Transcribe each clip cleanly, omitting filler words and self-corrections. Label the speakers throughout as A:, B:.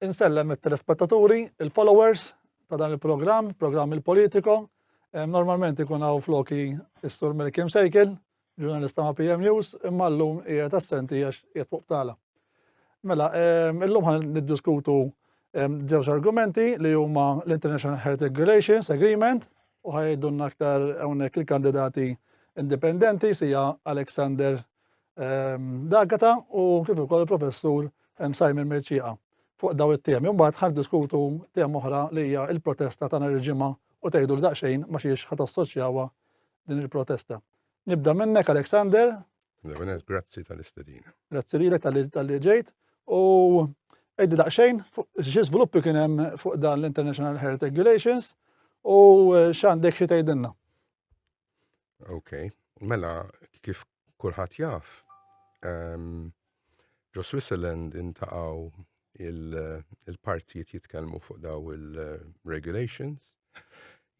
A: insellem it-telespettaturi, il-followers ta' dan il-programm, programm il-Politico. Normalment ikun hawn floki is-Sur Milkim Sejkil, ġurnalista ma' PM News, imma llum qiegħed assenti għax qiegħed fuq tala. Mela, illum ħan niddiskutu żewġ argumenti li huma l-International Health Regulations Agreement u ħajdunna aktar hawnhekk il-kandidati indipendenti sija Alexander Dagata u kif ukoll il-professur Simon Mirċieqa fuq daw it-temi. Mbagħad ħan diskutu tema oħra li hija l-protesta ta' nhar il-ġimgħa u tgħidu l-daqsxejn ma xiex ħadd assoċjawha din il-protesta. Nibda minnek Alexander.
B: Grazzi tal-istedina.
A: Grazzi lilek tal-li ġejt u għeddi daqsxejn xi żviluppi kien hemm fuq dan l-International Health Regulations u x'għandek xi tgħidilna.
B: Okay, mela kif kulħadd jaf, ġo Switzerland intaqgħu il-partijiet jitkellmu fuq daw il-regulations.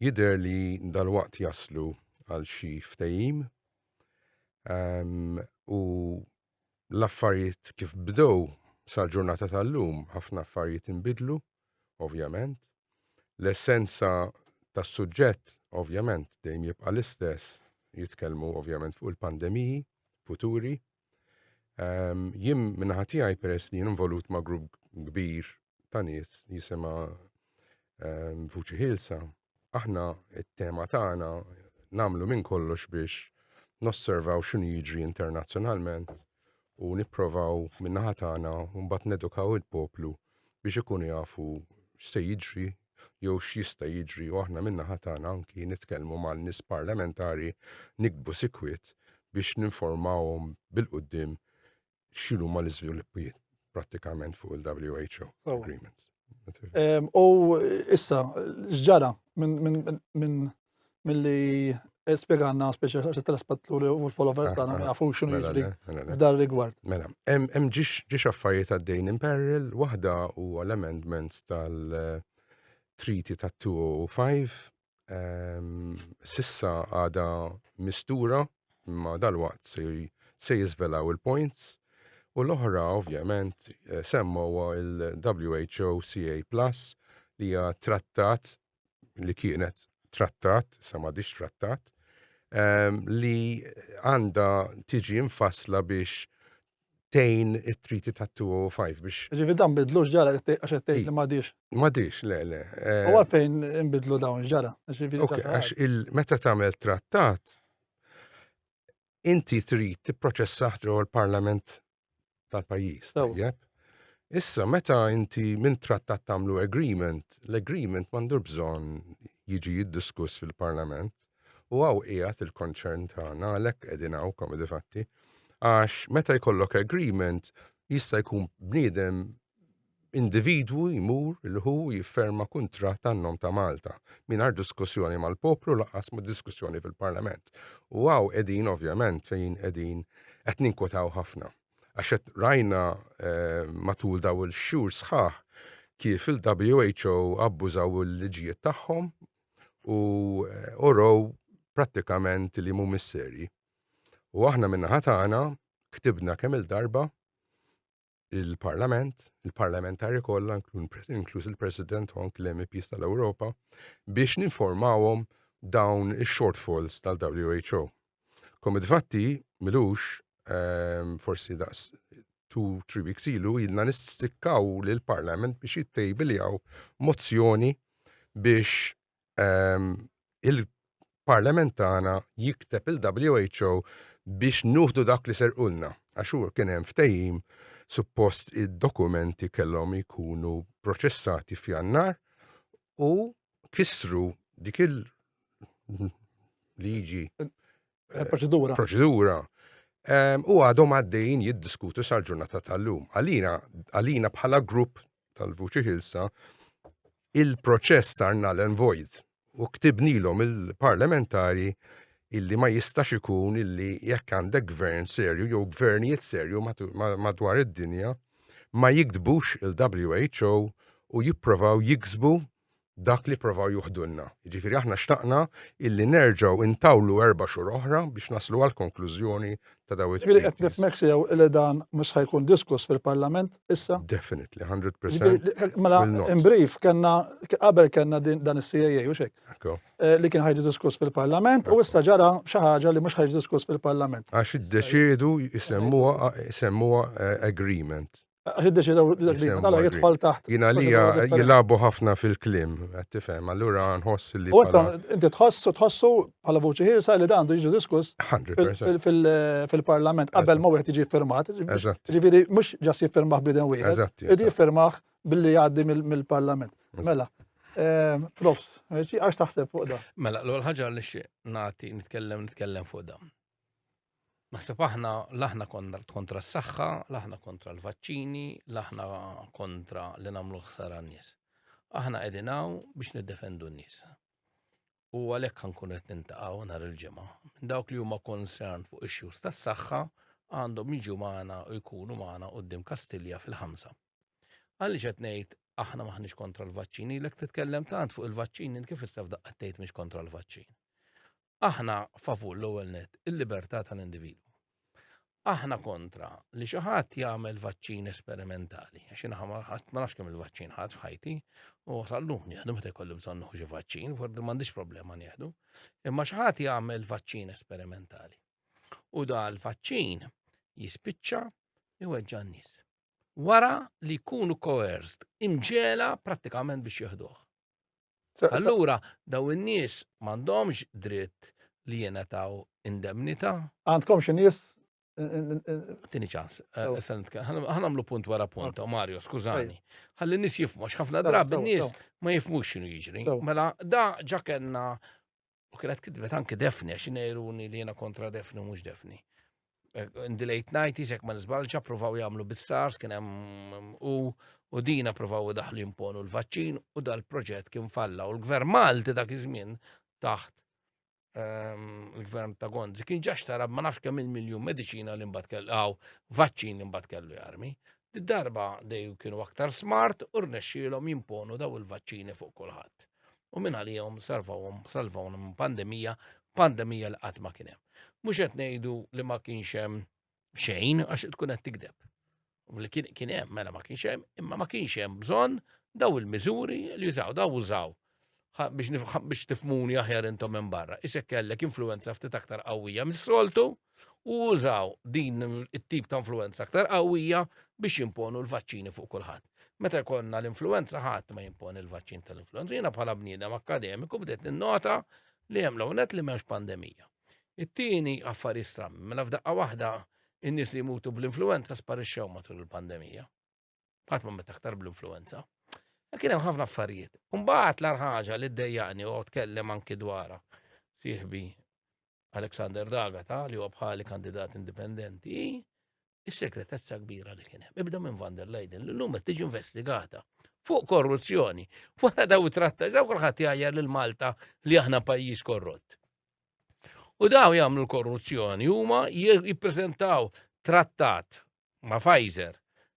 B: Jidher li dal-waqt jaslu għal xi ftehim u l-affarijiet kif bdew sal-ġurnata tal-lum ħafna affarijiet inbidlu, ovvjament. L-essenza tas-suġġett ovvjament dejjem jibqa' l-istess, jitkellmu ovvjament fuq il-pandemiji futuri. Jien minnaħa tiegħi peress li jien involut ma' grupp kbir ta' nies jisimha Vuċi Ħielsa, aħna it-tema tagħna nagħmlu minn kollox biex nosservaw x'inhu jiġri internazzjonalment u nipprovaw min-naħa tagħna u mbagħad nedukaw il-poplu biex ikunu jafu x'se jiġri jew x'jista' jiġri u aħna min-naħa tagħna anki nitkellmu mal-nies parlamentari nikbu sikwiet biex ninformawhom bil-quddiem x'inhuma l-iżviluppijiet prattikament fuq il-WHO agreements.
A: U issa x'ġara milli spjegalna speċjalment telespettaturi u l-followers tagħna ma jafux x'inhu jiġri f'dan rigward.
B: Mela, hemm ġiex affarijiet għaddejjin in parallel, waħda huwa l-amendments tal-Treaty tat-2005 sissa għada mistura imma dal-waqt se jiżvelaw il-points u l-oħra ovvjament semmuha il-WHO CA Plus li hija trattat li kienet trattat, sa m'għadix trattat, li għandha tiġi infassla biex tgħin it-Treaty tat-2005 biex.
A: Ġifieri dan bidlu x'ġara għax qed tgħid li m'għadix.
B: M'għadix, le.
A: U għalfejn inbidlu dawn x'ġara?
B: Għax meta tagħmel trattat inti trid tipproċessaħ ġewwa l-Parlament tal-pajjiż, tajjeb. Issa meta inti minn trattat tagħmlu agreement, l-agreement m'għandu bżonn jiġi jiddiskuss fil-Parlament u għaw qiegħed il-konċern tagħna għalhekk qegħdin hawn komodi fatti għax meta jkollok agreement jista' jkun bniedem individwu jmur il-hu jifferma kuntratt għan-nom ta' Malta mingħajr diskussjoni mal-poplu laqqas ma' diskussjoni fil-Parlament. U għaw qegħdin ovvjament fejn qegħdin qed ninkwetaw ħafna. Għax qed rajna matul daw il-xhur sħaħ kif il-WHO abbużaw il-liġijiet tagħhom u orow prattikament li mhumiex serji. U aħna min-naħa tagħna ktibna kemm il-darba il-parlamentari kollha inkluż il-President u anke l-MEPs tal-Ewropa biex ninformawhom dawn ix-shortfalls tal-WHO. Kom infatti milux forsi daqs 2-3 weeks ilu jidna nistikkaw lill-Parlament biex jittejbiljaw mozzjoni biex il-Parlament tagħna jikteb il-WHO biex nuħdu dak li serqulna. Għax kien hemm ftehim suppost id-dokumenti kellhom ikunu proċessati f'Jannar u kisru dik il-liġi proċedura. U għadhom għaddejjin jiddiskutu sal-ġurnata tal-lum. Għalina bħala grupp tal-Vuċi Ħielsa il-proċess sar null and void u ktibnilhom il-parlamentari illi ma jistax ikun illi jekk għandek gvern serju jew gvernijiet serju madwar id-dinja ma jikdbux il-WHO u jipprovaw jiksbu dak li provaw juħdulna. Jiġifieri aħna xtaqna illi nerġgħu intawlu 4 xhur oħra biex naslu għal konklużjoni ta' daw
A: Ġifieri qed
B: it-treaties.
A: nifhmek sew li dan mhux ħajkun diskuss fil-Parlament issa.
B: Definitely, 100%.
A: Ġifieri mela
B: will not.
A: in brief qabel kellna dan is-CAA u xek
B: Ekku.
A: li kien ħajġi diskuss fil-Parlament u issa ġara xi ħaġa li mhux ħajġi diskuss fil-Parlament.
B: Għax iddeċiedu jisemmuha agreement.
A: Għax iddeċidew dak li jidħol taħt.
B: Jina lija jilabu ħafna fil-klim, qed tifhem, allura nħoss li
A: U inti tħossu bħala voċi ħielsa li dan għandu jiġi diskuss
B: 100%.
A: fil-Parlament qabel ma wieħed jiġi firmat.
B: Eżatt.
A: Ġifieri mhux ġas jiffirmaħ b'idejn wieħed,
B: Eżatt,
A: irid jiffirmaħ billi jgħaddi mill-Parlament. Mela, profs, għax taħseb fuq da?
C: Mela, l-ewwel ħaġa li nagħti nitkellem fuq dan. Naħseb aħna l-aħna kontra s-saħħa, l-aħna kontra l-vaċċini, l-aħna kontra li nagħmlu ħsara n-nies. Aħna qegħdin hawn biex niddefendu n-nies. U għalhekk ħankun qed nintaqgħu nhar il-ġimgħa. Dawk li huma concern fuq issues tas-saħħa għandhom jiġu magħna u jkunu magħna quddiem Kastilja fil-5. Għaliex qed ngħid aħna maħniex kontra l-vaċċini, lek titkellem tant fuq il-vaċċini kif issa f'daqqa tgħid mhix kontra l-vaċċin. Aħna favur l-ewwel net il-libertà tal-individwu. Aħna kontra li xi ħadd jagħmel vaċċin esperimentali. Għax ma nafx kemm il-vaċċin ħadd f'ħajti u sallu nieħdu meta jkollu bżonn nieħu xi vaċċin, forsi m'għandix problema nieħdu. Imma xi ħadd jagħmel vaċċin esperimentali. U da l-vaċċin jispiċċa iweġġa' n-nies. Wara li jkunu coerced, imġela prattikament biex jieħduh. Allura, daw in-nies m'għandhomx dritt li jingħataw indemnità.
A: Għandkom xi nies
C: Tini ċans, ħanamlu punt wara punt, Mario, skużani. Ħalli n-nies jifhmu, ħafna drabi n-nies ma jifhmux x'inhu jiġri. Mela da ġa kellna u kienet kitbet anke Defni għax inejruni li jiena kontra Defni mhux Defni. In the late 90s jekk ma nisbalġa provaw jagħmlu bis-SARS kien hemm u dina provaw daħlu jimponu l-vaċċin u dal-proġett kien falla u l-Gvern Malti dak iż-żmien taħt il-Gvern ta' Gonzi kien ġaxtara ma nafx kemm il-miljun mediċina li mbagħad kellu vaċċin li mbagħad kellu jarmi. Darba dej kienu aktar smart u rnexxielhom jimponu daw il-vaċċini fuq kulħadd. U minn għalihom salvawhom minn pandemija li qatt ma kien hemm. Mhux qed ngħidu li ma kienx hemm xejn għax tkun qed tikdeb. Li kien hemm mela ma kienx hemm, imma ma kienx hemm bżonn daw il-miżuri li jużaw, daw użaw biex tifmuni aħjar intom minn barra. Isek kellek influenza ftit aktar qawwija mis-soltu u użaw din it-tip ta' influenza aktar qawwija biex jimponu l-vaċċini fuq kulħadd. Meta jkollna l-influenza ħadd ma jimponi l-vaċċin tal-influenza. Jiena bħala bniedem akademiku bdiet ninnota li hemm l-ewwel li m'hemmx pandemija. It-tieni affarijiet strammi, mela f'daqqa waħda in-nies li jmutu bl-influenza sparixxew matul il-pandemija. Ħadd ma met aktar bl-influenza. Kien hemm ħafna affarijiet. Mbagħad l-ar ħaġa li ddejjaqni u tkellem anki dwarha sieħbi Alexander Dagata li huwa bħali kandidat indipendenti, is-segretezza kbira li kien hemm. Ibda minn Van der Leyen li llum qed tiġi investigata fuq korruzzjoni. Wara daw trattaġ daw kulħadd jgħajjar lil Malta li aħna pajjiż korrott. U daw jagħmlu l-korruzzjoni huma jippreżentaw trattat ma' Pfizer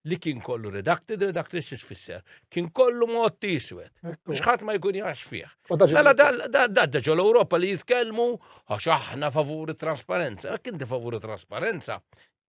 C: li kien kollu redacted x'fisser. Kien kollu mod tiswed. Biex ħadd ma jkun jax fih. Mela da ġol Ewropa li jitkellmu għax aħna favuri trasparenza. Jekk inti favuri trasparenza,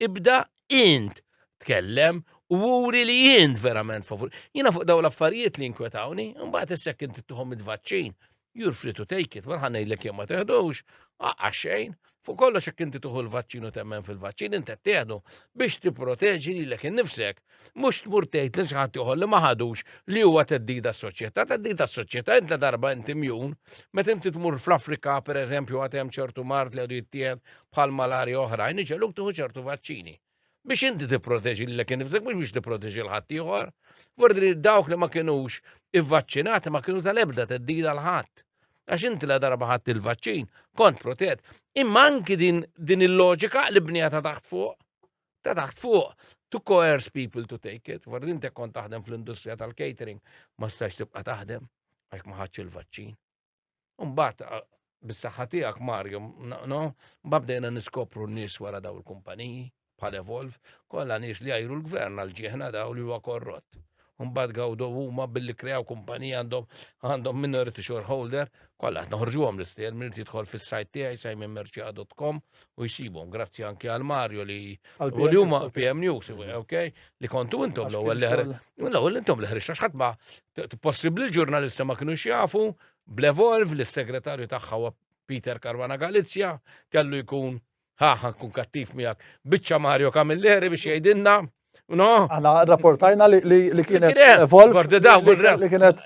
C: ibda int tkellem u wuri li jint verament favuri. Jiena fuq daw l-affarijiet li inkwetawni, mbagħad issek inti tieħom id-vaċċin. You're free to take it, wara ħanejlek jew ma teħdux, xejn. Fuq kollox jekk inti tuħu l-vaċċin u temmen fil-vaċċin inti teħdu biex tipproteġi lilek innifsek, mhux tmur tgħid li xi ħadd ieħor li ma ħadux li huwa teddida s-soċjetà, teddida s-soċjetà inti darba inti mjun, meta inti tmur fl-Afrika pereżempju għad hemm ċertu mart li għadu jittieħed bħal malarja oħrajn, iġeluk tuħu ċertu vaċċini. Biex inti tipproteġi lilek innifsek mhux biex tipproteġi l-ħadd ieħor. Fordi dawk li ma kinux ivvaċċinati ma kienu tal-ebda teddida l-ħadd. Għax inti la darba ħadd il-vaċċin, kont protett. Imma anki din il-loġika li bnija ta' taħt fuq, to coerce people to take it. Fordi inti kont taħdem fl-industrija tal-catering, ma stax tibqa' taħdem għajk ma ħadx il-vaċċin. Mbagħad bis-saħħa tiegħek Mario, mbagħad bdejna niskopru n-nies wara daw il-kumpaniji bħal Evolve, kollha nies li jgħiru l-gvern għal ġieħna daw li huwa korrott. mbagħad gawdu huma billi kreaw kumpanija għandhom minority shareholder, kollha qed noħorġuhom l-istil, min jidħol fis-sajt tiegħi simonmercia.com u jsibhom grazzi anke għal Mario li huma PM News, okay? Li kontu intom l-ewwel intom li ħriġ għax ħadd ma possibbli l-ġurnalisti ma kinux jafu bl-Evolve li s-segretarju tagħha huwa Peter Caruana Galizia kellu jkun kun kattif miegħek biċċa Mario Camilleri biex jgħidilna. No?
A: Għana rapportajna li kienet Evolve.
C: Li kienet.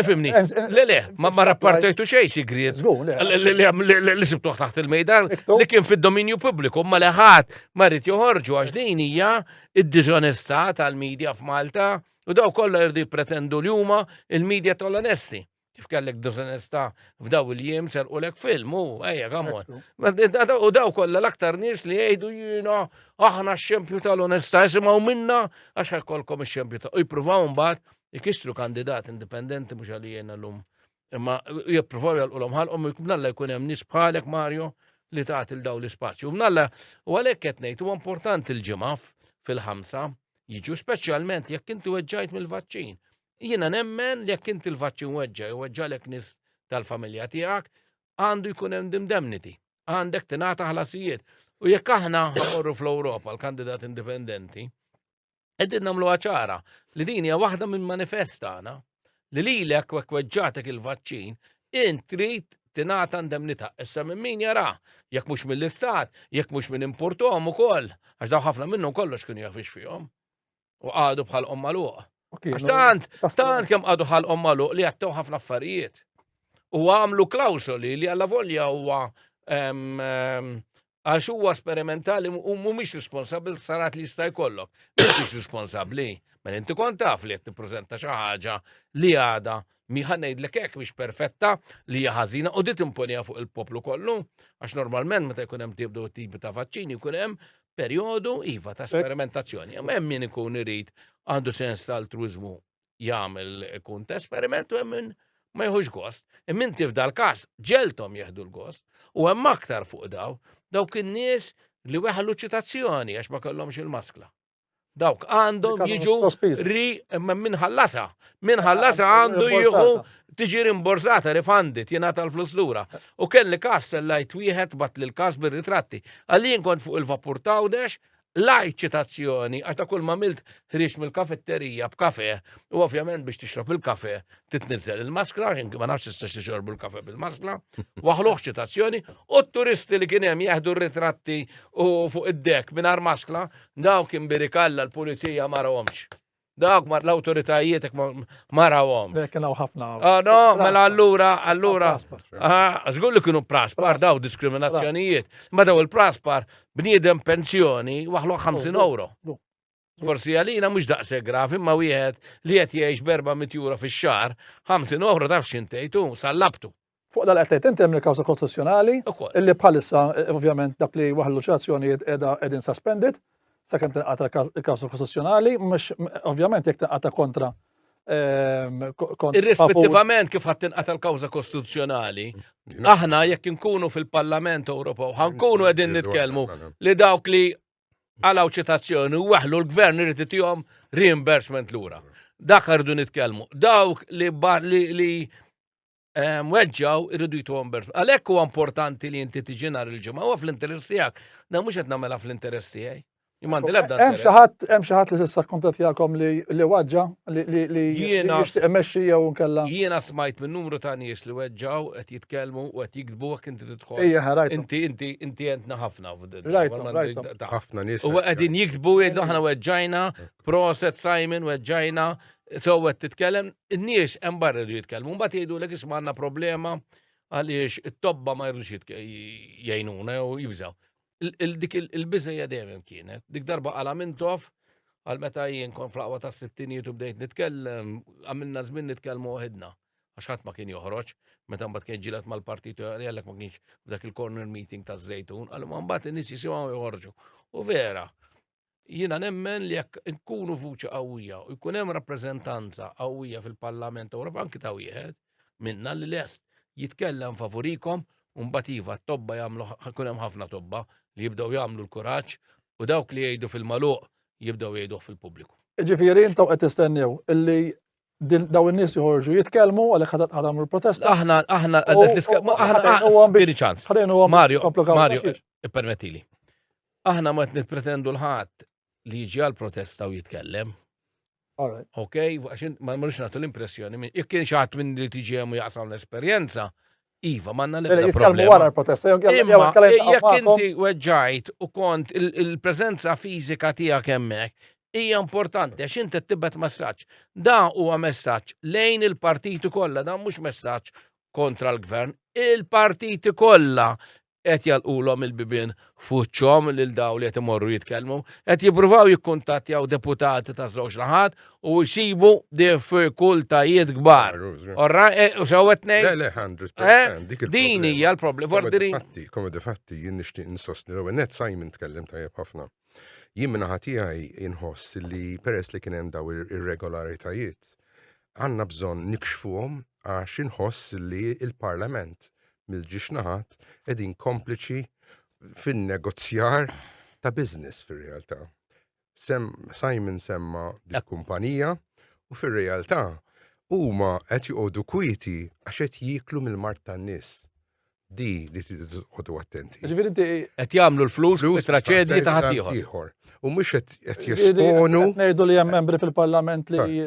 C: Ifimni. Le, ma rapportajtu xej sigriet. Li sibtuħ taħt il-mejdan li kien fid-dominju pubbliku ma leħat marrit joħorġu għax din hija id-diżonestà tal-medja f'Malta u daw kollha jirdu jippretendu li huma il-medja tal-onesti. Kif kellek diżonestà f'daw il-jiem serqulek film, ejja, gammon. U daw kollha l-aktar nies li jgħidu jiena aħna x-xempju tal-onestà jisimgħu minna għax ħajkolkom ix-xempju u jippruvaw mbagħad ikissru kandidat indipendenti mhux għalijien llum. Imma jippruvaw jgħalqulhom ħalqhom mnalla jkun hemm nies bħalek Mario li tagħti daw l-ispazju. Mnalla u għalhekk qed ngħid huwa importanti l-ġimgħa fil-5 jiġu speċjalment jekk inti weġġajt mill-vaċċin. Jiena nemmen li jekk inti l-vaċċin weġġalek nies tal-familja tiegħek għandu jkun hemm indemnity. Għandek tingħata ħlasijiet. U jekk aħna ħamorru fl-Ewropa l-kandidat indipendenti, qegħdin nagħmluha ċara li din hija waħda minn manifestana li lilek weġġatek il-vaċċin int trid tingħata indemnità. Issa minn min jara, jekk mhux mill-istat, jekk mhux minn importuhom ukoll, għax daw ħafna minnhom kollox kienu jafix fihom. U għadu bħal ommaluq. Għax tant kemm għadu bħal ommaluq li għattew ħafna affarijiet. U għamlu klawsoli li għalla volja huwa għax huwa sperimentali u mhumiex responsabbli sarat li jista' jkollok. Mhux responsabbli. Ma inti kont taf li qed tippreżenta xi ħaġa li għada miħan ngħidlek hekk mhix perfetta li hija ħażina u dit imponija fuq il-poplu kollu għax normalment meta jkun hemm tibdu tipi ta' vaċċini jkun hemm perjodu iva ta' sperimentazzjoni. Hemm min ikun irid għandu sens ta' altruizmu jagħmel ikun ta' esperiment u hemm min ma jħux gost. Imma inti f'dal każ ġelthom jeħdu l-gost u hemm aktar fuq dawk in-nies li weħħlu ċitazzjoni għax ma kellhomx il-maskla. Dawk għandhom jiġu minħallasa. Minħallasa għandu jieħu tiġi rimborsata, refundit, jingħata l-flus lura. U kelli każ sellajt wieħed bat lil każ bir-ritratti. Għalli kont fuq il-vapur Tawdex, lajt ċitazzjoni, għax ta' kull ma milt ħriġ mill-kafetterija b'kafe, u ovvjament biex tixrob il-kafe titnizzel il-maskla, ma nafx tistax tixrbu l-kafe bil-maskla, waħluħ ċitazzjoni, u t-turisti li kien hemm jaħdu r-ritratti u fuq id-dek mingħajr maskla, dawk imbirikalla l-pulizija ma rawhomx. Dawk l-awtoritajiet ma rawhom.
A: Kienu ħafna.
C: No, mela allura. Żgur li kienu praspar daw diskriminazzjonijiet. Ma daw il-praspar bniedem pensjoni waħlu 50 euro. Forsi għalina mhux daqshekk gravi, imma wieħed li qed jgħix b'400 fix-xahar, 50 euro taf x'intejtu, sallabtu.
A: Fuq dal-qed inti hemm il-kawża kostituzzjonali illi bħalissa ovvjament dak li waħlu ċazzjonijiet qegħdin suspended. Sakemm tinqata il-kawża kostituzzjonali, mhux ovvjament jekk tinqata kontra.
C: Irrispettivament kif ħadd tinqata l-kawża kostituzzjonali, aħna jekk inkunu fil-Parlament Ewropew ħankunu qegħdin nitkellmu li dawk li għalaw ċitazzjoni u waħlu l-gvern irid itihom reimbursement lura. Dak rridu nitkellmu. Dawk li weġġaw irridu jituhom bers. Għalhekk huwa importanti li inti tiġi nhar il-ġimgħa huwa fl-interess tiegħek. Da mhux qed nagħmelha fl-interess tiegħi.
A: Hemm xi ħadd li s'issa kuntattjakom li waġġa li jixtieq imexxi jew nkella.
C: Jiena smajt minn numru ta' nies li weġġaw qed jitkellmu u qed jikdbu hekk inti tidħol. Inti għentna ħafna
B: ħafna nies.
C: U qegħdin jikdbu jgħidu aħna weġġajna, proset Simon weġġajna, sewwet titkellem, in-nies hemm barra li jitkellmu. Mbagħad jgħidulek isma' għandna problema għaliex it-tobba ma jridux jgħinuna jew jibżgħu. Dik il-biżejja dejjem kienet. Dik darba qala mintof għal meta jien kon fl-aqwa tas-sittinijiet u bdejt nitkellem, għamilna żmien nitkellmu waħedna. Għax ħadd ma kien joħroġ, meta mbagħad kien ġilet mal-partit għalek ma kienx f'dak il-corner meeting taż-Żejtun, għal ma mbagħad in-nies jisimgħu joħorġu. U vera, jiena nemmen li jekk inkunu vuċi qawwija u jkun hemm rappreżentanza qawwija fil-Parlament Ewropew anke ta' wieħed minna li lest jitkellem favorikom u mbagħad iva t-tobba jagħmlu ħakun hemm ħafna tobba li jibdew jagħmlu l-kuraġġ u dawk li jgħidu fil-magħluq jibdew jgħiduh fil-pubbliku.
A: Ġifieri intom qed tistennew illi daw in-nies joħorġu jitkellmu għalhekk ħadamlu l-protesta.
C: Aħna tieni ċans. Mario, ippermettili. Aħna ma qed nippretendu l-ħadd li jiġi għall-protesta u jitkellem. Okay, għaxin ma mhux nagħtu l-impressjoni jekk kien xi ħadd minn li tiġi hemm u jaqsam l-esperjenza, iva m'għandna l-ebda problema.
A: Wara l-protesta,
C: jekk inti weġġajt u kont il-preżenza fiżika tiegħek hemmhekk hija importanti għax inti tibgħat messaġġ. Da huwa messaġġ lejn il-partiti kollha, da mhux messaġġ kontra l-gvern. Il-partiti kollha qed jalqulhom il-bibien fuċċhom lil daw li qed imorru jitkellmu, qed jippruvaw jikkuntattjaw deputati ta' żewġ naħat u jsibu diffikultajiet kbar. Sewwet ngħid?
B: Le 100%.
C: Din hija l-problema.
B: Komodi fatti jien nixtieq insostni l-ewwel net Simon tkellem tajjeb ħafna. Jien minn naħa tiegħi inħoss li peress li kien hemm daw irregolaritajiet għandna bżonn nikxfuhom għax inħoss li l-Parlament mill-ġiex naħat qegħdin kompliċi fin-negozjar ta' business fir-realtà. Simon semma dik-kumpanija u fir-realtà huma qed joqogħdu kwieti għax qed jieklu mill-mart tan-nies. Di li tridu tqogħdu attenti.
A: Ġifieri inti
C: qed jagħmlu l-flus bit-traċedji ta' ħadd ieħor.
B: U mhux qed jesponu.
A: Ngħidu li hemm membri fil-Parlament li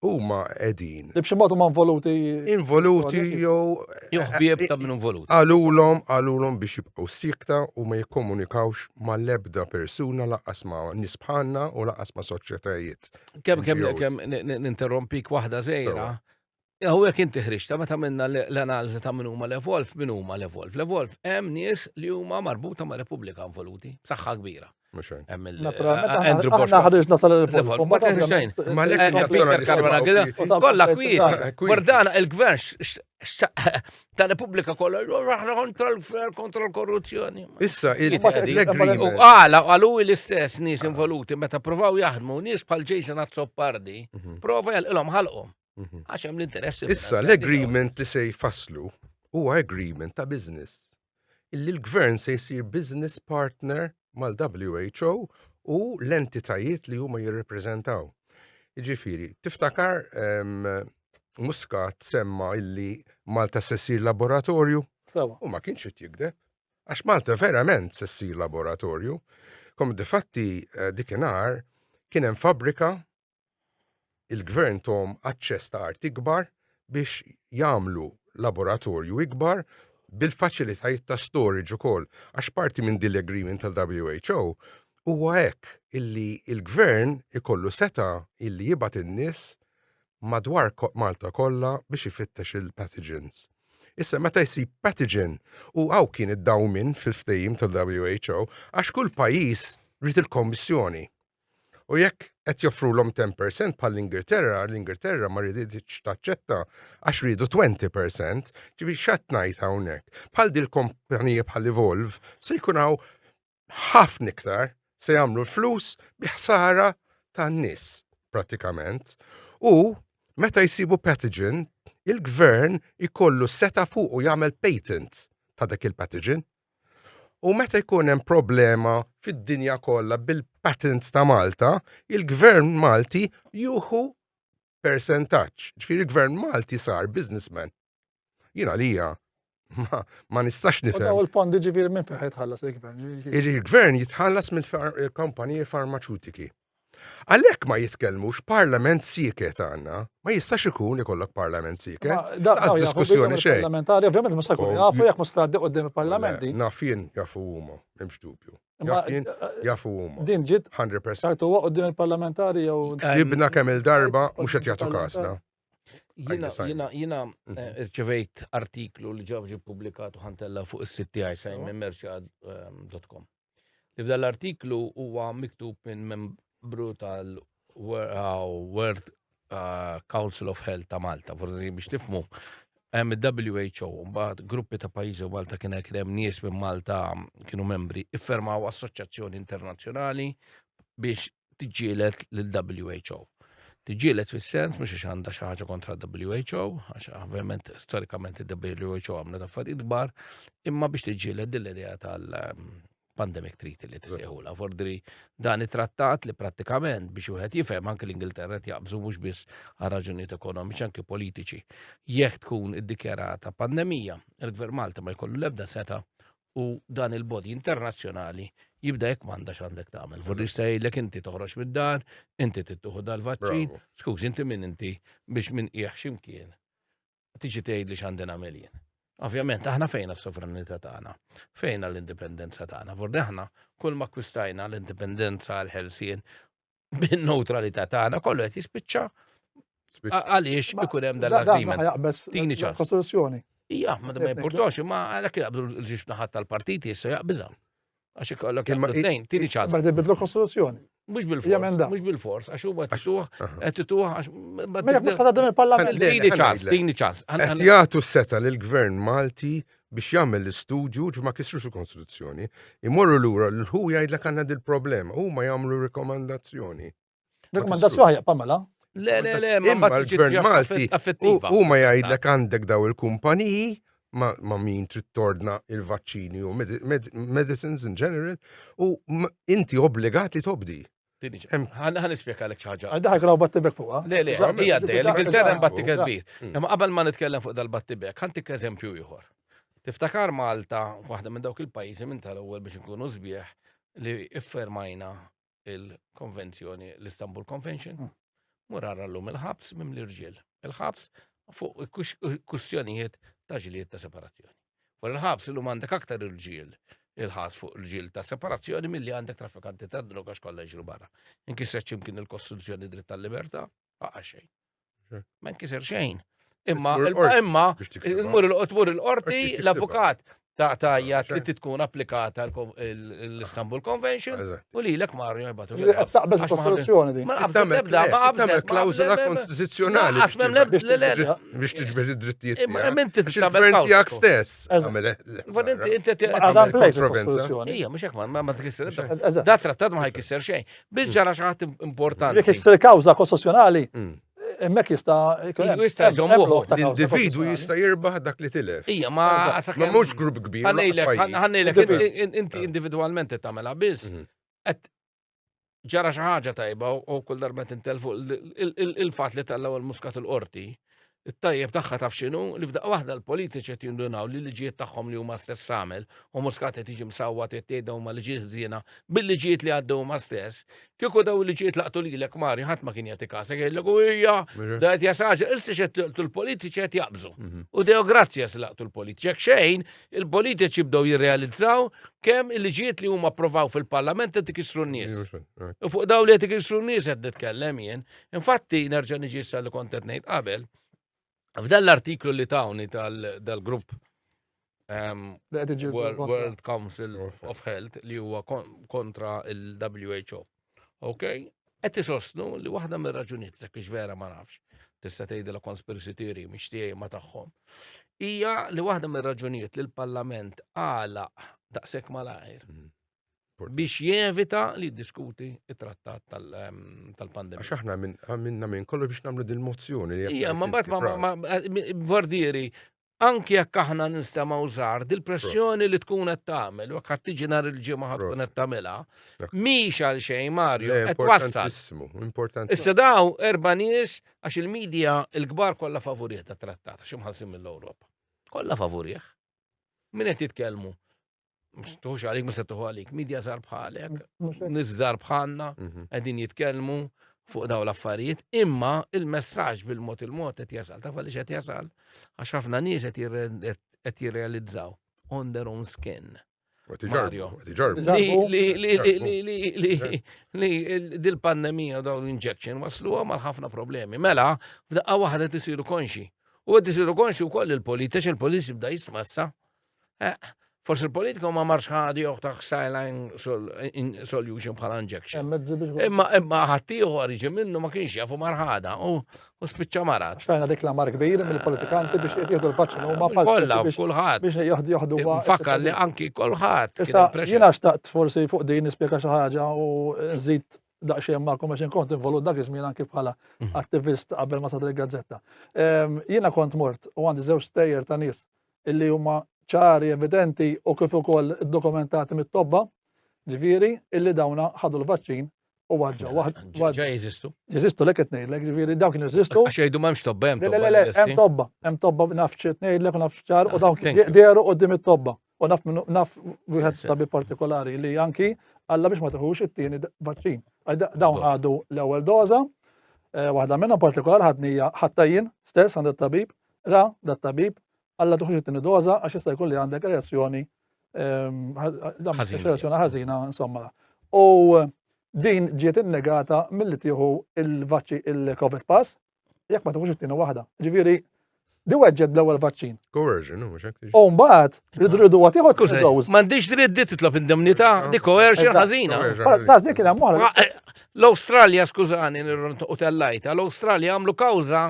B: huma qegħdin.
A: Li b'xi mod huma involuti
B: jew
C: ħbieb ta' minn involuti.
B: Għalulhom biex jibqgħu sikta u ma jikkomunikawx mal-ebda persuna laqqas ma' nies bħalna u laqqas ma' soċjetajiet.
C: Kemm ninterrompik waħda żgħira. Hawnhekk inti ħriġta meta minna l-analiżi ta' min huma l-Evolve, min huma l-Evolve. L-Evolve hemm nies li huma marbuta ma' Repubblika involuti, b'saħħa kbira. Hemm Andrew Bosch.
A: ħareġna sal-Evolve.
C: Ma kollha kwiet. Guardana il-gvern ta' Repubblika kollha kontra l-korruzzjoni.
B: Issa
C: għalu l-istess nies involuti meta provaw jaħdmu nies bħal Jason Azzopardi, prova jalqilhom ħalqhom. Għax hemm l-interessi.
B: Issa l-agreement li se jfasslu huwa agreement ta' business. Illi l-gvern se jsir business partner mal-WHO u l-entitajiet li huma jirrepreżentaw. Jiġifieri, tiftakar Muscat semma illi Malta se ssir laboratorju u ma kienx qed jikdeb. Għax Malta verament se ssir laboratorju. Difatti dikinhar kien hemm fabbrika il-gvern tom aċċess ta' art ikbar biex jagħmlu laboratorju ikbar bil-faċilitajiet ta' storage ukoll għax parti minn din l-agreement tal-WHO huwa hekk illi il-gvern ikollu seta' illi jibgħat in-nies madwar Malta kollha biex ifittex il-pathogens. Issa meta jsib pathogen u hawn kien id-dawmin fil-ftehim tal-WHO għax kull pajjiż rid il-kommissjoni. U jekk qed joffrulhom 10% bħall-Ingilterra ma rriditx taċċetta għax ridu 20%, ġifieri x'qed ngħid hawnhekk. Bħal din il-kumpanija bħal Evolve se jkun hawn ħafna iktar se jagħmlu l-flus biħsara tan-nies prattikament. U meta jsibu pathogen, il-gvern ikollu seta' fuq u jagħmel patent ta' dak il-pathogen. U meta jkun hemm problema fid-dinja kollha bil-patents ta' Malta, il-gvern Malti juhu percentaġġ. Ġifieri il-gvern Malti sar businessman. Jiena lija ma nistax nifhem.
A: U l-fondi ġifieri minn fejn jitħallas il-gvern?
B: Il-gvern jitħallas mill-kumpaniji farmaceutiki. Għalhekk ma jitkellmux parlament siket għandna, ma jistax ikun ikollok parlament siket. Daqs diskussjoni xejn.
A: Parlamentari ovvjament ma jkun jafu jekk ma tgħaddi qudiem il-parlamenti.
B: Nafien jafu huma, m'hemmx dubju. Nafien jafu huma.
A: Din ġiet
B: 100%.
A: Sajtu huwa qudiem il-parlamentari jew
B: Jibna kemm il-darba mhux qed jagħtu kasna.
C: Jiena irċevejt artiklu li ġie pubblikatu ħantella fuq is-sit tiegħi sajmenmerċad.com. Li f'dan l-artiklu huwa miktub minn membru tal-World Council of Health ta' Malta, forsi biex tifmu hemm il-WHO, mbagħad gruppi ta' pajjiżi Malta kien hemm nies minn Malta kienu membri iffermaw assoċjazzjoni internazzjonali biex tiġġieled lill-WHO. Tiġġieled fis-sens mhux għax għandha xi ħaġa kontra WHO, għax ovvjament storikament il-WHO għamlet affarijiet kbar, imma biex tiġġieled din l-idea pandemic treaty li tisejħula. Fordri dan it-trattat li prattikament biex wieħed jifhem anke l-Ingilterra jaqbżu mhux biss għal raġunijiet ekonomiċi anke politiċi. Jekk tkun iddikjarata pandemija, il-Gvern Malta ma jkollu l-ebda seta' u dan il-body internazzjonali jibda jekk m'għandax għandek tagħmel. Forri jgħidlek inti toħroġ mid-dar, inti tittuħu dal-vaċċin, skuż inti min inti biex min qiegħ x'imkien. Tiġi tgħidli x'għandi nagħmel jien. Ovvjament, aħna fejna s-sovranità tagħna, fejna l-indipendenza tagħna. Fordi aħna kull ma kwistajna l-indipendenza għal-ħelsien bin-neutralità tagħna kollu qed jispiċċa għaliex ikun hemm dal-agreement.
A: Tini ċans. Kostituzzjoni.
C: Ija, ma jimportax, ma għalhekk jaqbdu l-ġiex naħat tal-partiti issa jaqbiżha. Għax ikollok tnejn, tieni ċans.
A: Ma tibidlu kostituzzjoni.
C: Mhux bil-fors, mhux bil-fors, għax huwa qed tituh għax
A: ma jekk dan il-Parlament.
C: Tieni ċans.
B: Qed jagħtu s-seta lill-Gvern Malti biex jagħmel l-istudju ma kisrux il-Kostituzzjoni. Imorru lura l hu jgħidlek għandna dil-problema, huma jagħmlu rekomandazzjoni.
A: Rekomandazzjoni pamela?
C: Le,
B: imma l-Gvern Malti huma jgħidlek għandek daw il-kumpaniji ma min trid tordna il-vaċċini u medicines in general u inti obbligat li tobdi.
C: Ħan nispjega lek xi ħaġa.
A: Daħ jkunu battibek fuqha.
C: Le, hija l-Ingilterra mbatti kbir. Imma qabel ma nitkellem fuq dal-battibek, ħantik eżempju ieħor. Tiftakar Malta, waħda minn dawk il-pajjiżi minn tal-ewwel biex inkunu sbieħ li iffermajna il-konvenzjoni, l-Istanbul Convention. Murar llum il-ħabs minn l-irġiel. Il-ħabs fuq kwistjonijiet ta' ġiliet ta' separazzjoni. Fuq il-ħabs illum għandek aktar irġiel il-ħabs fuq il-ġil ta' separazzjoni milli għandek traffikanti ta' droga x'kollha jiġru barra. Inkisser x'imkien il-Kostituzzjoni dritt tal-libertà, xejn. Ma nkisser xejn. Imma tmur il-qorti l-avukat ta' tajjat li tkun applikata l-Istanbul Convention u li l-ek Mario jibatu.
A: Taqbez il-Kostituzzjoni di.
C: Ma qabel
B: klawżola konstituzzjonali biex tiġbed id-drittijiet.
C: Il-gvern
B: tiegħek stess.
C: Ija, mhux hekk ma tkisser. Da trattat ma ħajkisser xejn. Biss ġara xi ħadd importanti.
A: Jekk issir kawża kostituzzjonali. Emmek jista'
B: l-individu jista' jirbaħ dak li tilef.
C: Ija, ma
B: mhux grupp kbir.
C: Ħannejlek, inti individwalment tagħmelha biss. Ġara xi ħaġa tajba u kull darba tintel fuq il-fatt li tellgħu il-muskat il-qorti. it-tajjeb tagħha taf x'inhu li f'daqqa waħda l-politiċi qed jindunaw li liġijiet tagħhom li huma stess għamel u muskat qed jiġi msawwat jtejda huma liġijiet żiena bil-liġijiet li għaddew huma stess. Kieku daw il-liġijiet laqtu lilek Mari ħadd ma kien jagħti kasek jgħidlek hija da qed jasaġa ilsi xed l-politiċi qed jaqbżu. U dew grazzja se laqtu l-politiċi. Jekk xejn il-politiċi bdew jirrealizzaw kemm il-liġijiet li huma approvaw fil-Parlament qed ikissru n-nies. U fuq daw li qed ikissru n-nies qed nitkellem jien. Infatti nerġa' niġi issa li kont qed ngħid qabel. F'dan l-artiklu li tawni tal-grupp World Council of Health li huwa kontra il-WHO. Ok? Qed isostnu li waħda mir-raġunijiet jekk ix vera ma nafx. Tista' tgħidilha conspiracy theory mhix tiegħi ma tagħhom. Hija li waħda mir-raġunijiet li l-Parlament għalaq daqshekk malajr biex jevita li diskuti it-trattat tal-pandemija.
B: Għax aħna minna minn kollu biex nagħmlu dil-mozzjoni.
C: Ija, ma mbagħad vordieri, anki jekk aħna nistamaw żgħar, dil-pressjoni li tkun qed tagħmel u jekk qed tiġi nhar il-ġimgħa ħadd tkun qed tagħmilha, mhix għal xejn Mario qed wassal. Issa daw erba' nies għax il-medja l-kbar kollha favorih tat-trattat għax imħallsin mill-Ewropa. Kollha favorih. Min qed jitkellmu? Tuħux għalik, ma settuħu għalik, midja zar bħalek, nizzar bħalna, għedin jitkellmu fuq daw l-affarijiet, imma il-messaġ bil-mot qed jasal, taf għalix qed jasal, għax ħafna nies qed jirrealizzaw on their own skin. Mario, li dil-pandemija daw l-injection waslu għamal ħafna problemi. Mela, f'daqqa waħda tisiru konxi. U għed tisiru konxi u koll il-politiċi bda jismassa. Forse il-politiku ma marx ħadi uħtaħ saline solution bħala injection. Imma ħattiju għarriġi minnu ma kienx jafu marħada u spiċċa marat.
A: Xajna dik la mar kbir mill-politikanti biex jieħdu l-paċċa u ma
C: Kolla, kullħat.
A: Biex jieħdu.
C: Fakkar li anki kullħat.
A: Issa, jina xtaqt forsi fuq din nispjega xi ħaġa u nżid daqsxejn magħkom għax inkont involut dak iż-żmien anki bħala attivist qabel ma sadri l-gazzetta. Jiena kont mort u għandi żewġ stejjer ta' nies illi huma ċari, evidenti u kif ukoll dokumentati mit-tobba Ġifieri illi dawna ħadu l-vaċċin u waġġaw.
C: ġa jeżistu.
A: Jeżistu lek qed ngħidlek, ġifieri dawn kienu jeżistu.
C: Għax jgħidu m'hemmx tobba, hemm
A: Le, hemm tobba naf xi ngħidlek u naf x'ċar u dawn dieru qudiem it-tobba. U naf wieħed tabib partikolari li anki alla biex ma tieħux it-tieni vaċċin. Dawn ħadu l-ewwel doża, waħda minnhom partikolari ħadnija ħatta jien stess għand it-tabib, dat-tabib alla tieħux it-tieni doża għax jista' jkun li għandek reazzjoni ħażina insomma. U din ġiet innegata milli tieħu il-COVID pass jekk ma tieħux it-tieni waħda. Ġifieri di weġġed bl-ewwel vaċċin.
B: Coercion, mhux hekk.
A: U mbagħad ridu tieħu t-dose.
C: M'għandix dritt titlob indemnità, di coercion ħażina.
A: Tas dik kien hemm waħda.
C: L-Awstralja, skużani, u tellajta, l-Awstralja għamlu kawża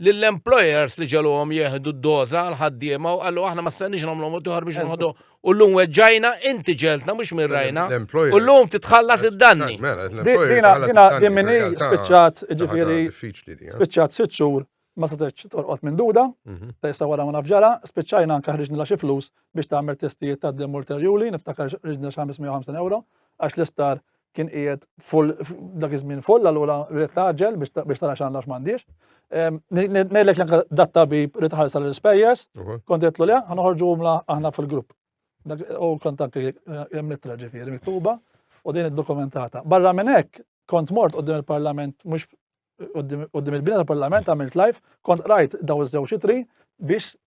C: lill-employers li ġalhom jieħdu d-doża l-ħaddiema u qalu aħna ma stenniex nagħmluhom tuħar biex nħodu u llum weġġajna inti ġeltna mhux mirrajna u llum titħallas id-danni.
A: Din minni spiċċat ġifieri spiċċat 6 xhur ma setgħetx torqod minn duda, issa wara ma naf ġara, spiċċajna anke ħriġna xi flus biex tagħmel testijiet ta' dem ulterjuri, niftakar ħriġna xi 550 euro għax l-isptar kien qiegħed full dak iż-żmien full allura rrid taġġel biex tara x'għandna x'm'għandix. Ngħidlek li anke dat-tabib rid ħallas l-ispejjeż, kont qedtlu le ħanoħorġuhomla aħna fil-grupp. U kont anke hemm ittra ġifieri miktuba u din iddokumentata. Barra minn hekk kont mort qudiem il-Parlament mhux qudiem il-bina tal-Parlament għamilt live, kont rajt daw iż-żewġ itri biex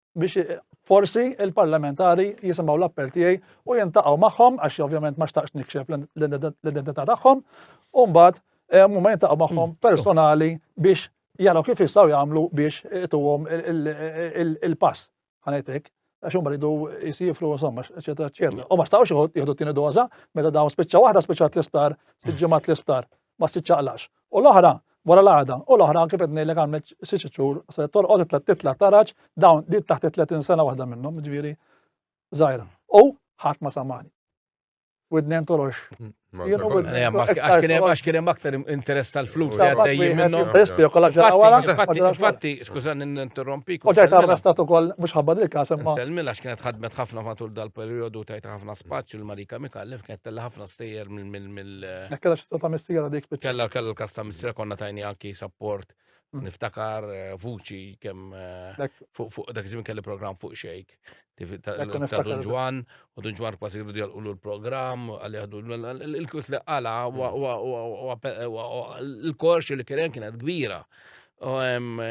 A: forsi il-parlamentari jisimgħu l-appell tiegħi u jintaqgħu magħhom għax ovvjament ma xtaqx nikxef l-identità tagħhom u mbagħad huma jintaqgħu magħhom personali biex jaraw kif jistgħu jagħmlu biex ituhom il-pass ħanejtek għax huma rridu jsifru insomma eċetera eċetera. U ma stawx jieħdu t-tieni doża meta dawn spiċċa waħda spiċċat l-isptar, sitt ġimgħat l-isptar ma spiċċaqlax. U l-oħra wara l-għada, u l-oħra kif qed ngħidlek għamlet 6 xhur se torqod titla taraġ dawn din taħt 30 sena waħda minnhom, ġifieri żgħira. U ħadd ma samani. Widnejn torox.
C: Għax kien hemm aktar interess tal-flus għaddejjin minnhom. Infatti, skużani ninterrompik.
A: U ġejt arrestat ukoll mhux ħabba dik każ imma.
C: Selmil għax kienet ħadmet ħafna matul dal-perjodu tajta ħafna spazju l-Marika Mikallef kienet tella ħafna stejjer mill.
A: Kellha xi ta' missiera dik spiċċa.
C: Kellha l-każ ta' missiera konna tajni anki support. Niftakar vuċi kemm fuq dak iż-żmien kelli programm fuq xejk. Ta' Dunġwan u Dunġwan kważi jridu jgħalqulu l-programm għalli għadu il-kwis li qala l-korx li kienet kbira. U hemm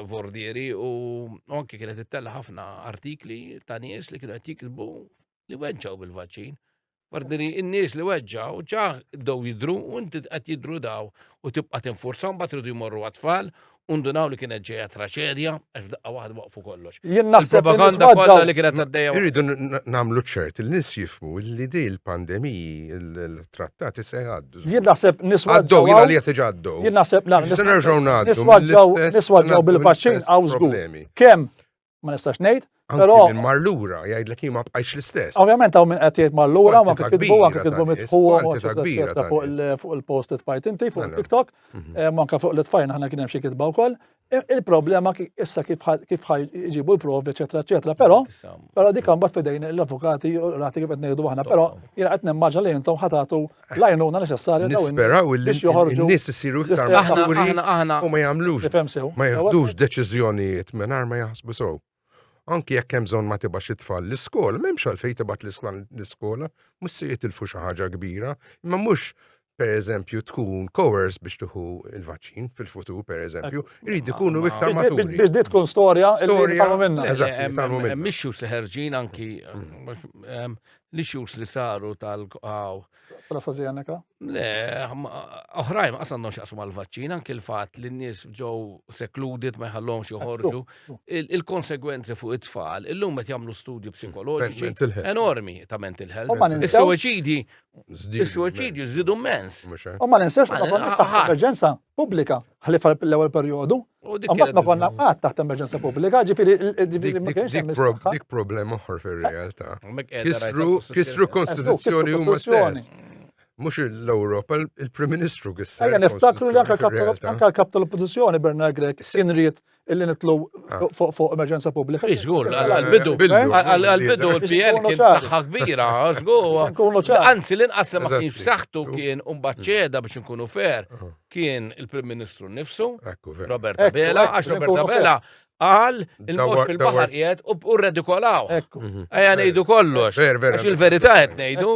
C: vordieri u anke kienet ittella ħafna artikli ta' nies li kienu qed jikbu li weġġaw bil-vaċċin. Vordieri n-nies li weġġaw ġa bdew jidhru u inti qed jidhru daw u tibqa' tinforzahom mbagħad iridu jmorru għat-tfal undunaw li kienet ġejja traċedja għax f'daqqa waħda waqfu kollox.
A: Jien naħseb
C: propaganda kollha li kienet għaddejja.
B: Irridu nagħmlu ċert il-nies jifhmu li di l-pandemiji il-trattati se jgħaddu.
A: Jien naħseb
B: niswaġġaw jiena li qed iġgħaddew.
A: Jien naħseb
B: niswaġġaw
A: niswaġġaw bil-vaċċin hawn żgur. Kemm ma nistax ngħid, però
B: minn marlura jgħidlek jien ma bqajx l-istess.
A: Ovvjament hawn min qed jgħid marlura ma kitbu mitħuwa fuq il-posted fight inti fuq TikTok, manka fuq l-tfajn aħna kien hemm xi kitba wkoll. Il-problema issa kif jġibu l-provi eċetera eċetera, però dik mbagħad fidejn l-avukati u rati kif qed ngħidu aħna, però jiena qed nimmaġna li intom ħatatu l-għajnuna neċessarja
B: nisperaw in-nies isiru iktar maturi u ma jagħmlux ma jaħdux deċiżjonijiet mingħajr ma jaħsbu sew. Anki jekk hemm bżonn ma tibax it-tfal l-iskola, m'hemmx għalfejn tibgħat l-iskola, mhux se jitilfu xi ħaġa kbira, imma mhux pereżempju tkun coerced biex tieħu il-vaċċin fil-futur pereżempju, irid ikunu iktar maturi. Biex
A: dit tkun storja li nifhmu minnha.
C: Hemm issues li ħerġin anki l-issues li saru
A: AstraZeneca?
C: Le, oħrajn ma qasandhom x'jaqsmu mal-vaċċin, anke l-fatt li n-nies ġew secluded ma jħallhomx joħorġu. Il-konsegwenzi fuq it-tfal illum qed jagħmlu studji psikoloġiċi enormi ta' mental health. Is-suwiċidju żidu immens.
A: U ma ninsewx taħt emerġenza pubblika ħalli fl-ewwel perjodu. Mbagħad ma konna qatt taħt emerġenza pubblika, ġifieri ma kienx hemm is-saħħa.
B: Dik problema oħra fir-realtà. Kisru Kostituzzjoni huma stess. Mhux l-Ewropa, il-Prim Ministru kissa.
A: Ejja niftakru li anke l-kap tal-oppożizzjoni Bernard Grek kien ried illi nitlu fuq emerġenza pubblika.
C: Żgur, għal-bidu l-PL kien saħħa kbira, żgur. Anzi, l-inqas ma kienx b'saħħtu kien ċeda biex nkunu fair, kien il-Prim Ministru nifsu, Roberta Bela, għax Roberta Bela għal il-mot fil-bahar qiegħed u redikolaw. Ejja ngħidu kollox. Għax il-verità qed ngħidu.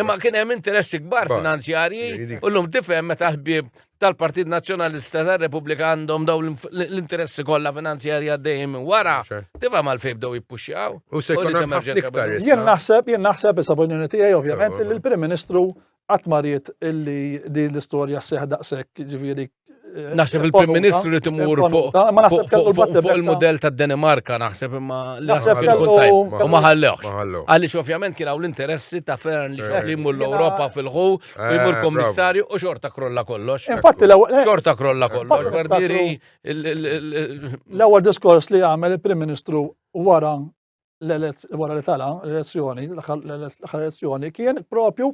C: Imma kien hemm interessi kbar finanzjarji u llum tifhem meta ħbieb tal-Partit Nazzjonalista tar-Repubblika għandhom daw l-interessi kollha finanzjarji għaddejjin minn wara. Tifhem għalfejn bdew jippuxxjaw.
B: U se jkun hemm ħafna iktar.
A: Jien naħseb issa opinjoni tiegħi ovvjament li l-Prim Ministru qatt ma ried illi din l-istorja sseħħ daqshekk ġifieri.
C: Naħseb il-Prim Ministru li timur fuq il-modell ta' Danimarka naħseb imma u ma ħallewx. Għaliex ovvjament kien hawn l-interessi ta' Fern li jmur l-Ewropa fil-ħu u jmur kommissarju u xorta krolla kollox.
A: Infatti
C: xorta krolla kollox.
A: L-ewwel diskors li għamel il-Prim Ministru wara li tala l-elezzjoni, l-elezzjoni kien propju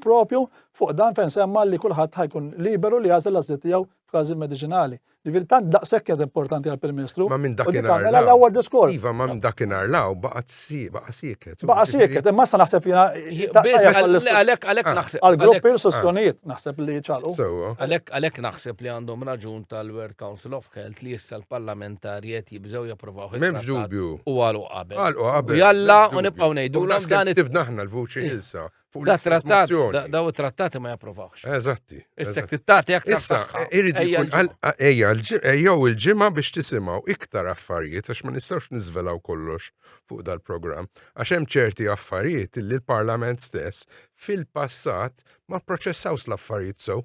A: fuq dan fejn semma li kulħadd ħajkun liberu li jażel l-għażliet tiegħu f'każi mediċinali. Ġifieri tant daqshekk kien importanti għall-Prim Ministru.
B: Ma minn dakinhar
A: l-ewwel diskors.
B: Iva, ma minn dakinhar law baqa' sieket.
A: Baqa' sieket, imma sa naħseb jiena
C: għalhekk naħseb.
A: Għall-gruppi l-sostjonijiet naħseb li ċalu.
C: Għalhekk naħseb li għandhom raġun tal-World Council of Health li issa l-parlamentarijiet jibżgħu japprovaw.
B: M'hemmx dubju.
C: U għalu qabel. Jalla u nibqgħu ngħidu
B: dan tibna aħna l-vuċi ilsa.
C: Daw it-trattati ma japprovawx.
B: Eżatti.
C: Is-sektittati jekk
B: issa irid ikun ejja il-ġimgħa biex tisimgħu iktar affarijiet għax ma nistgħux niżvelaw kollox fuq dal-programm għax hemm ċerti affarijiet li l-Parlament stess fil-passat ma pproċessawx l-affarijiet sew.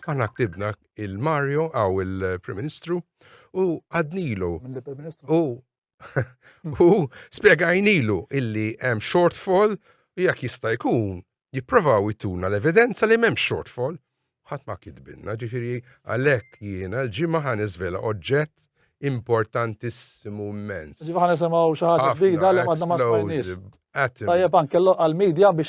B: Aħna ktibna il-Mario għaw il-Prim Ministru u għadnilu u spjegajnilu illi hemm shortfall u jekk jista' jkun jipprovaw jittuna l-evidenza li m'hemm shortfall. Ħadd ma kitbinna, ġifieri għalhekk jiena l-ġimgħa ħaniżvela oġġett importantissimu immens.
A: Ġifieri ħanisimgħu xi ħaġa ġdida li għadna ma smajniex. Tajjeb anke għall-medja biex.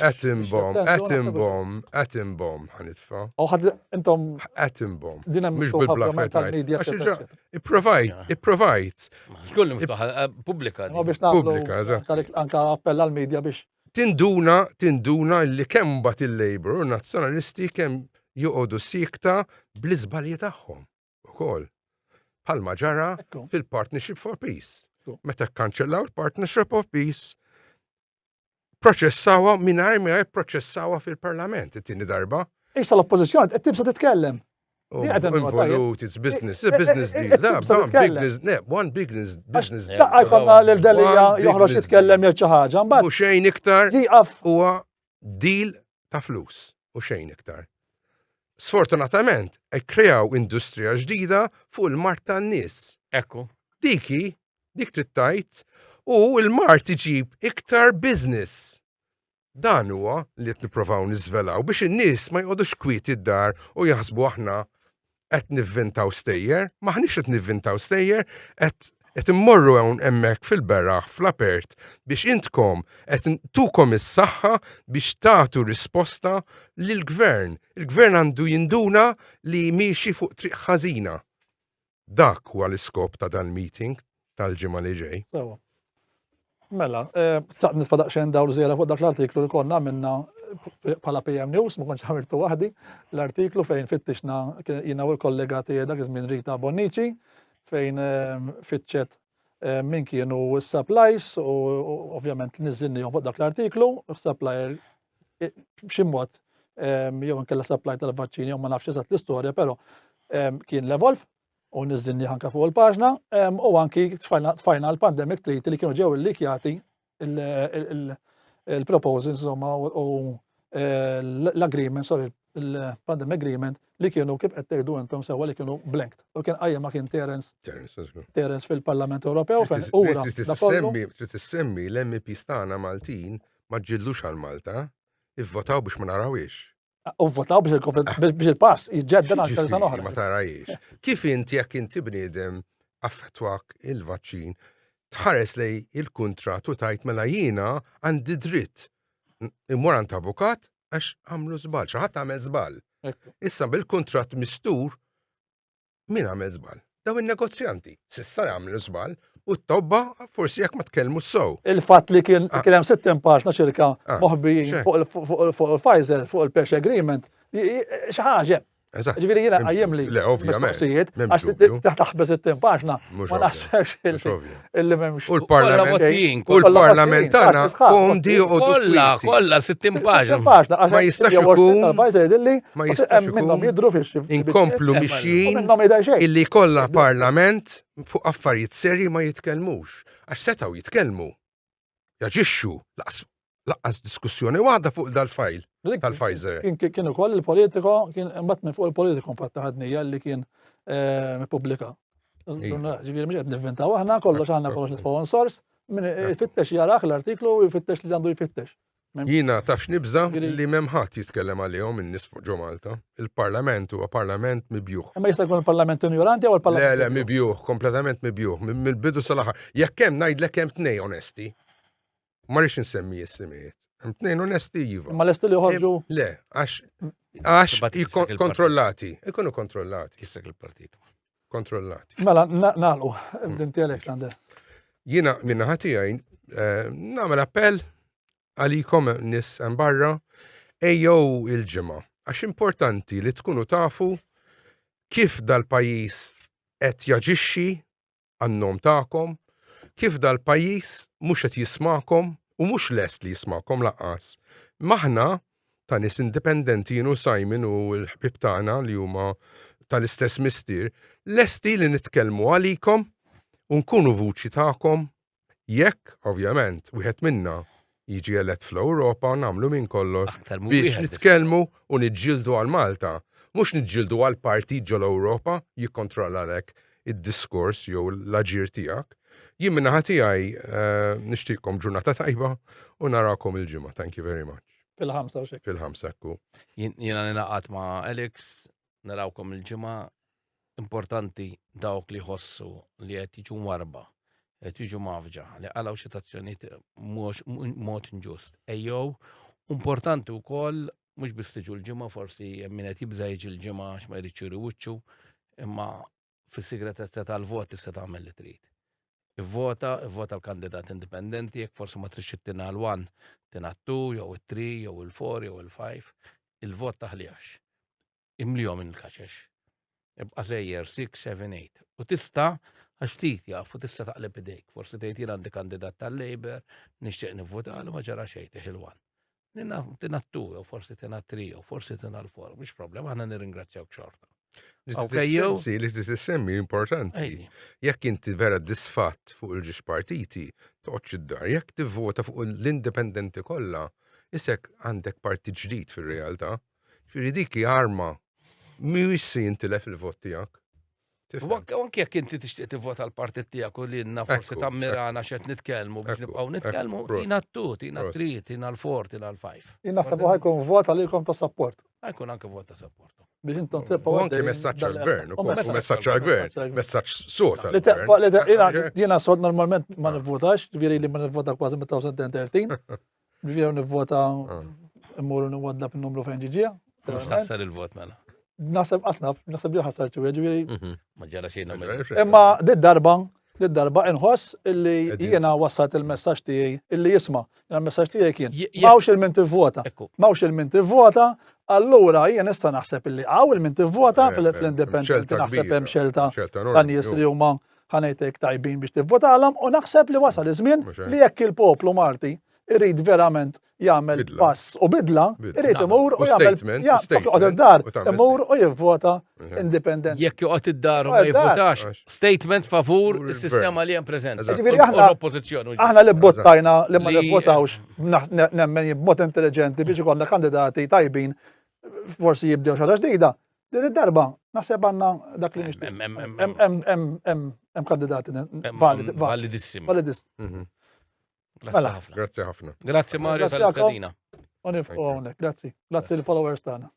B: Atom bomb ħanitfa'.
A: U ħadd intom
B: atom bomb.
A: Din hemm
B: mhux bil-blaffet tal-medja. Ipprovajt.
C: Xkoll miftuħa pubblika.
A: Biex nagħmlu anke appell għall-medja biex.
B: Tinduna li kemm mbagħad il-Labour u nazzjonalisti kemm joqogħdu sikta bl-iżbalji tagħhom ukoll. Bħalma ġara fil-Partnership for Peace. Meta kkanċellaw il-Partnership of Peace, proċessawha mingħajr ma jipproċessawha fil-Parlament it-tieni darba.
A: Issa l-oppożizzjoni qed tibsa titkellem.
B: Involut, it's business, it's a business deal. One business deal.
A: Konna l-delija joħroġ jitkellem jew xi ħaġa, mbagħad.
B: U xejn iktar
A: jieqaf
B: huwa deal ta' flus u xejn iktar. Sfortunatament, kreaw industrija ġdida fuq il-mart tan-nies.
C: Ekku.
B: Dik trid tajt u l-mart iġib iktar business. Dan huwa li qed nippruvaw niżvelaw biex in-nies ma jqogħdux kwiet id-dar u jaħsbu aħna qed nivvintaw stejjer, maħniex qed nivvintaw stejjer, qed immorru hawn hemmhekk fil-beraħ fl-apert biex intkom qed tukom is-saħħa biex tagħtu risposta lill-gvern. Il-gvern għandu jinduna li miexi fuq triq ħażina. Dak huwa l-iskop ta' dan meeting tal-ġimgħa li ġej.
A: Mela, taqt nitfadaq xejn dawl żiera fuq dak l-artiklu li konna minna bħala PM News, ma kontx ħamirtu waħdi, l-artiklu fejn fittixna jiena u l-kollega tiegħi dak iż-żmien Rita Bonnici, fejn fitxet min kienu s-supplies u ovvjament niżinnihom fuq dak l-artiklu, s-supplier b'xi mod jew inkella supply tal-vaċċini jew ma nafx eżatt l-istorja, però kien l-Evolve u niżinni ħanka fuq il-paġna u anki tfajna l-pandemic treaty li kienu ġew illikjati il-proposals u l-agreement, sorry, il-pandemic agreement li kienu kif qed tgħidu intom sewwa li kienu blanked. U kien qajjem ma kien Terence fil-Parlament Ewropew fejn ura.
B: Trid tissemmi l-MPs tagħna Maltin ma ġġillux għal Malta, ivvotaw biex ma narawiex.
A: U votaw biex il-pass jiġġedden għal sena oħra.
B: Ma tarajiex. Kif inti jekk inti bniedem affettwak il-vaċċin, tħares lej il-kuntratt u tajt mela jiena għandi dritt immur għand avukat Għax għamlu żball, xi ħadd għamel żball.
A: Ekku.
B: Issa bil-kuntratt mistur min għamel żball? Daw in-negozjanti. Sissa għamlu żball u t-tobba forsi jekk ma tkellmu s-sow.
A: Il-fatt li kien hemm 60 paġna ċirka moħbijin fuq il-Pfizer, fuq il-Pesh Agreement, xi ħaġa.
B: Eżatt.
A: Ġifieri jiena għajjem li
B: Le, ovvjament.
A: mistoqsijiet
B: M'hemmx
A: għax
B: dubju.
A: taħbes 60 paġna
B: Mhux
A: ma
B: ovvju.
A: naħsebx
B: Mhux ovvju.
A: illi m'hemmx.
B: U l-parlament
C: Kollha
B: u l-parlament tagħna komdi u
C: Kolla 60 paġna.
B: Ma jistax ikun-
A: Pfizer jidilli
B: ma jistax
A: minnhom
B: ikun
A: jidru fix.
B: inkomplu
A: U
B: mixjin
A: minnhom jidher xejn.
B: illi kollha parlament fuq affarijiet serji ma jitkellmux. Għax setgħu jitkellmu. Jaġixxu laqqas diskussjoni waħda fuq dal-fajl tal-Pfizer.
A: Kien ukoll il-politiko, kien imbagħad minn fuq il-politiko infatti ħadnija li kien pubblika. Ġifieri mhux qed nivvintaw aħna kollox nitfgħu on source, min ifittex jarah l-artiklu u jfittex li għandu jfittex.
B: Jiena tafx nibża li m'hemm ħadd jitkellem għalihom in-nies fuq ġo Malta. Il-Parlament huwa parlament mibjuħ.
A: Imma jista' jkun il-Parlament ignoranti jew il-Parlament.
B: Le, mibjuħ, kompletament mibjuħ. Mill-bidu sal-aħħar. Jekk hemm ngħidlek hemm tnej onesti. Ma rridx insemmi s-simijiet. Hemm tnejn onesti iva.
A: Imma lesti li joħorġu.
B: Le, għax kontrollati. Ikunu kontrollati.
C: Kissek il-partit.
B: Kontrollati.
A: Mela nagħlqu dinti Alexander.
B: Jiena minna ħatijaj nagħmel appell għalikom nis hemm barra ejjew il-ġimgħa. Għax importanti li tkunu tafu kif dal-pajjiż qed jaġixxi għan-nom tagħkom, kif dal-pajjiż mhux qed jismakom u mhux lest li jismakom laqqas. Maħna ta' nies indipendenti jienu Simon u l-ħbib tagħna li huma tal-istess mistier, lesti li nitkellmu għalikom u nkunu vuċi tagħkom jekk, ovvjament, wieħed minna jiġi elett fl-Ewropa nagħmlu minn kollox biex nitkellmu u niġġieldu għal Malta. Mhux niġġieldu għal partit ġol Ewropa jikkontrolla lek id-diskors jew l-aġir tiegħek. Jien minna ħatijaj nixtieqkom ġurnata tajba u narakom il-ġimgħa. Thank you very much.
A: Fil-ħamsa u xek.
B: Fil-ħamsa ekku.
C: Jiena ninaqat ma' Alex, narawkom il-ġimgħa. Importanti dawk li ħossu li qed jiġu warba, qed jiġu mafġa, li għalaw xitazzjonijiet mod inġust. Ejjew, importanti wkoll mhux biss tiġu l-ġimgħa, forsi hemm min qed jibża jiġi l-ġimgħa għax ma jridx juri wiċċu, imma fis-sigretezza tal-vot tista' tagħmel li trid. Ivvota l-kandidat indipendenti, jekk forsi ma tridx ittina l-1, tina 2 jew il-3 jew il-4 jew il-5, il-vot taħlijax. Imlihom il-kaċex. Ibqa' sejjer 6, 7, 8. U tista' għax ftit jaf u tista' taqleb idejk. Forsi tgħid jien għandi kandidat tal-Labor, nixtieq nivvota ma ġara xejn tieħ il-1. Tina 2 jew forsi tina 3 jew forsi tina l-4, mhux problema, aħna nirringrazzjawk xorta.
B: Li tissemmi importanti. Jekk inti vera disfatt fuq il-ġiex partiti, toqgħodx id-dar. Jekk tivvota fuq l-indipendenti kollha, isek għandek partit ġdid fir-realtà. Ġifieri dik hija arma mhuwiex se jintilef il-vot tiegħek.
C: Anke jekk inti tixtieq tivvota l-partit tiegħek u lilna forsi tammirana x'qed nitkellmu biex nibqgħu nitkellmu, tina 2, tina 3, tina l-4, tina l-5.
A: Jien naħseb ħajkun vot għalikom ta' support.
C: Ħajkun anke vot ta' support.
A: Biex intom tibqgħu.
B: U anke messaġġ għall-gvern, ukoll messaġġ għall-gvern, messaġġ sot għall-gvern.
A: Jiena sod normalment ma nivvotax, ġifieri li ma nivvota kważi 2013. Ġifieri nivvota immorru nwadda b'numru fejn ġiġija.
C: Mhux tassar il-vot mela.
A: Naħseb naħseb li ħassar ġifieri.
C: Ma ġara xejn
A: Imma dit-darba inħoss illi jiena wassat il-messaġġ tiegħi illi jisma'. Il-messaġġ tiegħi kien m'hawnx il-min tivvota. M'hawnx il-min tivvota, allura jien issa naħseb illi hawn il-min tivvota fl-indipendenti naħseb hemm xelta ta' nies li huma ħanejtek tajbin biex tivvotalhom u naħseb li wasal iż-żmien li jekk il-poplu Malti irid verament jagħmel pass u bidla, irid imur u jagħmel joqgħod id-dar, imur u jivvota indipendenti.
C: Jekk joqgħod id-dar u ma jivvotax, statement favur is-sistema li hemm preżenti.
A: Ġifieri aħna li bottajna li ma nivvotawx nemmen b'mod intelligenti biex ikollna kandidati tajbin forsi jibdew xi ħaġa ġdida. Din id-darba naħseb għandna dak li nixtieq. Hemm kandidati validissimi.
B: Grazie ħafna.
C: Grazie Mario tal-istadina.
A: Grazzi l-followers tagħna.